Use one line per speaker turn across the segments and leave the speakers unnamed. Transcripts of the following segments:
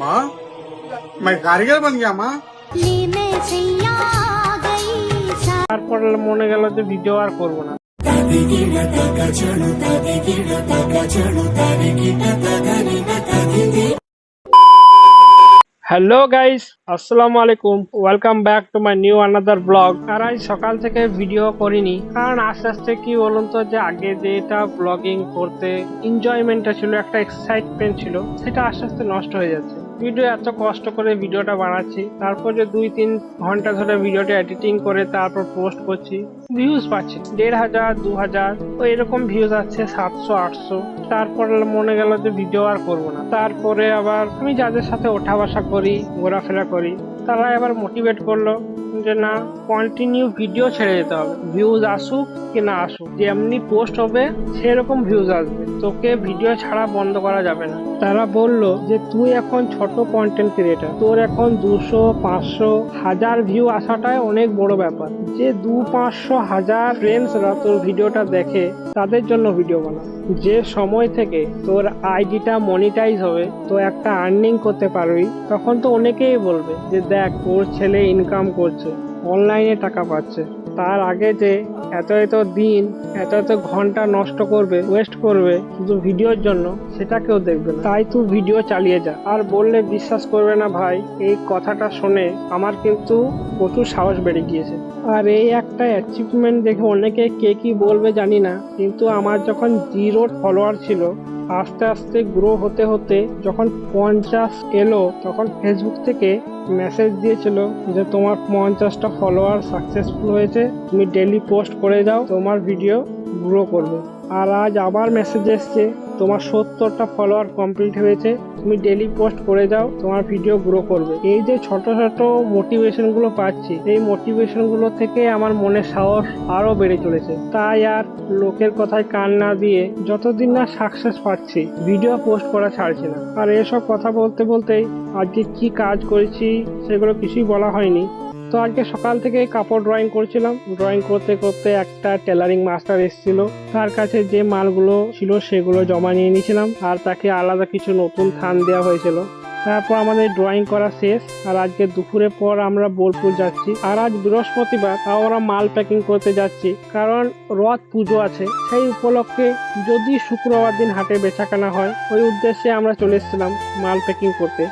माँ मैं कारीगर बन गया माँ।
তারপর মনে গেল যে ভিডিও আর করব না। হ্যালো গাইস, আসসালামু আলাইকুম, welcome back to my new another blog. আর আজ সকাল থেকে ভিডিও করিনি, কারণ আস্তে আস্তে কি বলুন তো, যে আগে যেটা ব্লগিং করতে এনজয়মেন্টটা ছিল, একটা এক্সাইটমেন্ট ছিল, সেটা আস্তে আস্তে নষ্ট হয়ে যাচ্ছে। ভিডিও এত কষ্ট করে ভিডিওটা বানাচ্ছি, তারপর যে 2-3 ঘন্টা ধরে ভিডিওটা এডিটিং করে তারপর পোস্ট করছি, ভিউজ পাচ্ছি 1500 2000, তো এরকম ভিউজ আছে 700-800। তারপর মনে গেল যে ভিডিও আর করবো না। তারপরে আবার আমি যাদের সাথে ওঠা বসা করি, ঘোরাফেরা করি, তারা আবার মোটিভেট করলো যে না, কন্টিনিউ ভিডিও ছেড়ে যেতে হবে, ভিউজ আসুক কি না আসুক, যেমনি পোস্ট হবে সেরকম ভিউজ আসবে, তোকে ভিডিও ছাড়া বন্ধ করা যাবে না। তারা বলল যে তুই এখন ছোট কন্টেন্ট ক্রিয়েটার, তোর এখন 200, 500, 1000 ভিউ আসাটাই অনেক বড় ব্যাপার। যে 200, 500 ফ্রেন্ডসরা তোর ভিডিওটা দেখে, তাদের জন্য ভিডিও বানা। যে সময় থেকে তোর আইডিটা মনিটাইজ হবে, তো একটা আর্নিং করতে পারবি, তখন তো অনেকেই বলবে যে দেখ তোর ছেলে ইনকাম করছে, অনলাইনে টাকা পাচ্ছে। তার আগে যে এত এত দিন, এত এত ঘন্টা নষ্ট করবে, ওয়েস্ট করবে শুধু ভিডিওর জন্য, সেটা কেউ দেখবে না। তাই তুই ভিডিও চালিয়ে যা। আর বললে বিশ্বাস করবে না ভাই, এই কথাটা শুনে আমার কিন্তু প্রচুর সাহস বেড়ে গিয়েছে। আর এই একটা অ্যাচিভমেন্ট দেখে অনেকে কে কি বলবে জানি না, কিন্তু আমার যখন 0 ফলোয়ার ছিল, আস্তে আস্তে গ্রো হতে হতে যখন 50 এলো, তখন ফেসবুক থেকে মেসেজ দিয়েছিল যে তোমার 50টা ফলোয়ার সাকসেসফুল হয়েছে, তুমি ডেইলি পোস্ট করে যাও, তোমার ভিডিও গ্রো করবে। আর আজ আবার মেসেজ এসছে তোমার 70টা ফলোয়ার কমপ্লিট হয়েছে, তুমি ডেইলি পোস্ট করে যাও, তোমার ভিডিও গ্রো করবে। এই যে ছোট ছোট মোটিভেশন গুলো পাচ্ছি, এই মোটিভেশন গুলো থেকে আমার মনে সাহস আরো বেড়ে চলেছে। তাই আর লোকের কথায় কান না দিয়ে যতদিন না সাকসেস পাচ্ছি, ভিডিও পোস্ট করা ছাড়ছি না। আর এসব কথা বলতে বলতেই আজকে কি কাজ করেছি সেগুলো কিছুই বলা হয়নি। তো আজকে সকাল থেকে কাপড় ড্রয়িং করছিলাম, ড্রয়িং করতে করতে একটা টেলারিং মাস্টার এসেছিল, তার কাছে যে মালগুলো ছিল সেগুলো জমা নিয়ে নিয়েছিলাম, আর তাকে আলাদা কিছু নতুন থান দেওয়া হয়েছিল। তারপর আমাদের ড্রয়িং করা শেষ। আর আজকে দুপুরের পর আমরা বোলপুর যাচ্ছি। আর আজ বৃহস্পতিবার, আমরা মাল প্যাকিং করতে যাচ্ছি, কারণ রথ পুজো আছে। সেই উপলক্ষে যদি শুক্রবার দিন হাটে বেচাকেনা হয়, ওই উদ্দেশ্যে আমরা চলে এসেছিলাম মাল প্যাকিং করতে।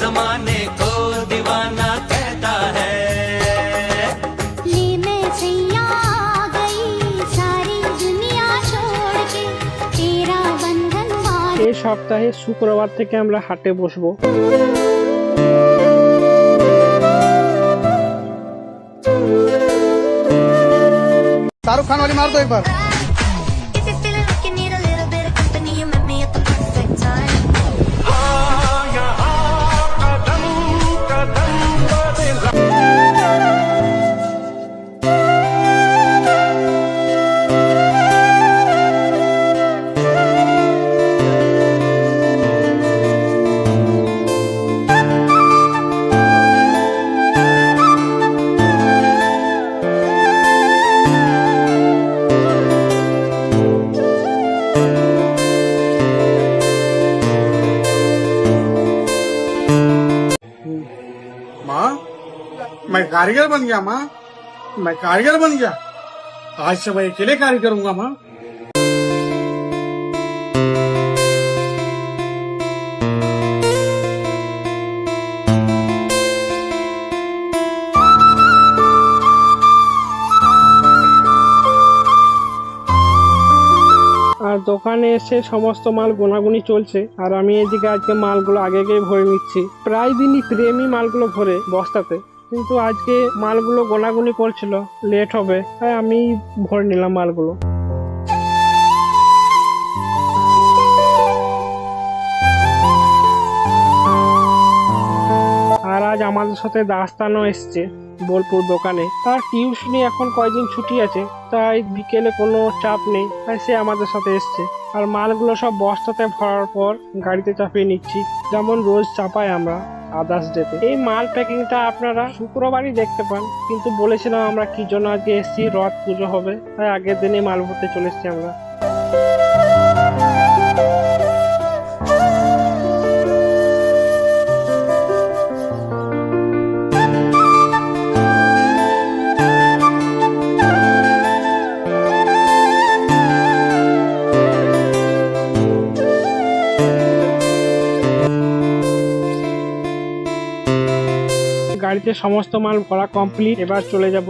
जमाने को दीवाना कहता है
এই সপ্তাহে শুক্রবার থেকে আমরা হাটে বসবো।
शाहरुख खान वाली मार दो एक बार। माँ मैं कारीगर बन गया माँ, मैं कारीगर बन गया। आज से मैं अकेले कार्य करूंगा माँ।
আর দোকানে এসে সমস্ত মাল গোনাগুনি চলছে, আর আমি এদিকে আজকে মালগুলো আগে ভরে নিচ্ছি। প্রায় দিনই প্রেমী মালগুলো ভরে বস্তাতে, কিন্তু আজকে মালগুলো গোনাগুনি করছিল, লেট হবে, তাই আমি ভরে নিলাম মালগুলো। আর আজ আমাদের সাথে দাস্তানও এসছে বোলপুর দোকানে। তার টিউশনি এখন কয়দিন ছুটি আছে, তাই বিকেলে কোনো চাপ নেই, তাই সে আমাদের সাথে এসছে। আর মালগুলো সব বস্তাতে ভরার পর গাড়িতে চাপিয়ে নিচ্ছি, যেমন রোজ চাপাই আমরা আদার্স ডেতে। এই মাল প্যাকিংটা আপনারা শুক্রবারই দেখতে পান, কিন্তু বলেছিলাম আমরা কি জন্য আজকে এসছি, রথ পুজো হবে, তাই আগের দিনে মাল ভরতে চলে এসছি আমরা। গাড়িতে সমস্ত মাল ভরা কমপ্লিট। এবার চলে যাব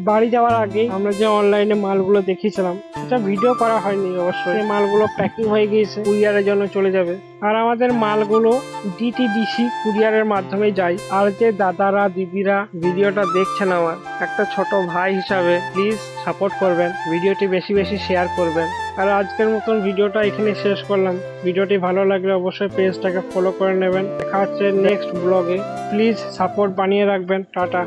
বাড়ি যাওয়ার আগে আমরা যে অনলাইনে মালগুলো দেখিয়েছিলাম এটা ভিডিও করা হয়নি অবশ্যই, এই মালগুলো প্যাকিং হয়ে গিয়েছে, কুরিয়ারের জন্য চলে যাবে। আর আমাদের মালগুলো ডিটিডিসি কুরিয়ারের মাধ্যমে যায়। আর যে দাদারা দিদিরা ভিডিওটা দেখছেন আমার একটা ছোট ভাই হিসাবে প্লিজ সাপোর্ট করবেন, ভিডিওটি বেশি বেশি শেয়ার করবেন। আর আজকের মতন ভিডিওটা এখানে শেষ করলাম। ভিডিওটি ভালো লাগলে অবশ্যই পেজটাকে ফলো করে নেবেন। দেখা হচ্ছে নেক্সট ব্লগে, প্লিজ সাপোর্ট বানিয়ে রাখবেন। টাটা।